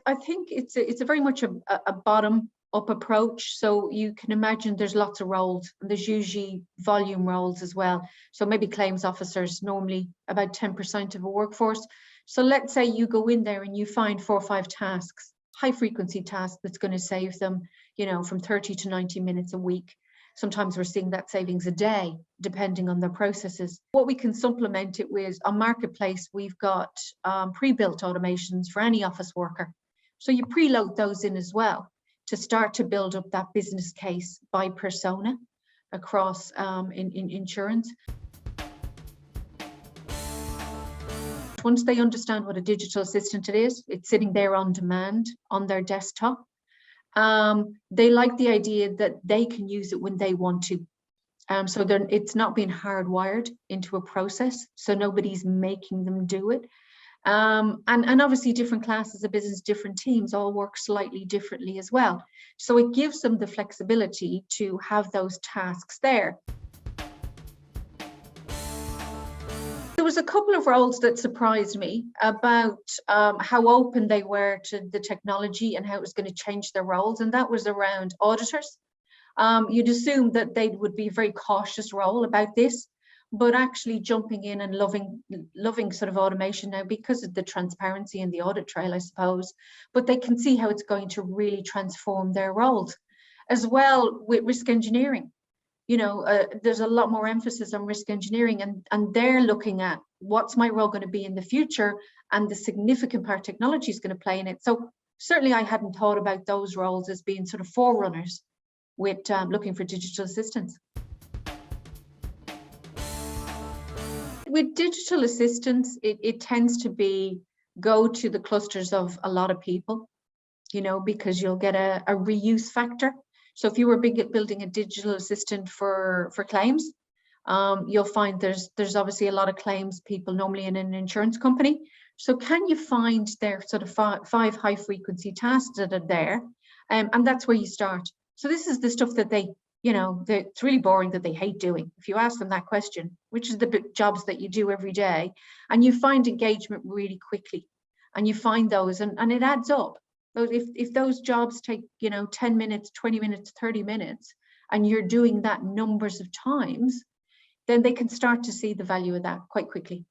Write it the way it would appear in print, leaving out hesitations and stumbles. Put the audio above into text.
I think it's a very much a bottom up approach. So you can imagine there's lots of roles, and there's usually volume roles as well. So maybe claims officers, normally about 10% of a workforce. So let's say you go in there and you find 4 or 5 tasks, high frequency tasks that's going to save them, you know, from 30 to 90 minutes a week. Sometimes we're seeing that savings a day, depending on their processes. What we can supplement it with, on Marketplace, we've got pre-built automations for any office worker. So you preload those in as well to start to build up that business case by persona across in insurance. Once they understand what a digital assistant it is, it's sitting there on demand on their desktop. They like the idea that they can use it when they want to. So it's not being hardwired into a process, so nobody's making them do it. And obviously different classes of business, different teams all work slightly differently as well. So it gives them the flexibility to have those tasks there. There was a couple of roles that surprised me about how open they were to the technology and how it was going to change their roles, and that was around auditors. You'd assume that they would be a very cautious role about this, but actually jumping in and loving sort of automation now because of the transparency and the audit trail, I suppose. But they can see how it's going to really transform their roles. As well with risk engineering. You know, there's a lot more emphasis on risk engineering, and they're looking at what's my role going to be in the future and the significant part technology is going to play in it. So certainly I hadn't thought about those roles as being sort of forerunners with looking for digital assistants. With digital assistants, it tends to be go to the clusters of a lot of people, you know, because you'll get a reuse factor. So if you were building a digital assistant for claims, you'll find there's obviously a lot of claims people normally in an insurance company. So can you find their sort of five high frequency tasks that are there? And that's where you start. So this is the stuff that they, you know, it's really boring, that they hate doing. If you ask them that question, which is the jobs that you do every day, and you find engagement really quickly, and you find those, and it adds up. If those jobs take, you know, 10 minutes, 20 minutes, 30 minutes, and you're doing that numbers of times, then they can start to see the value of that quite quickly.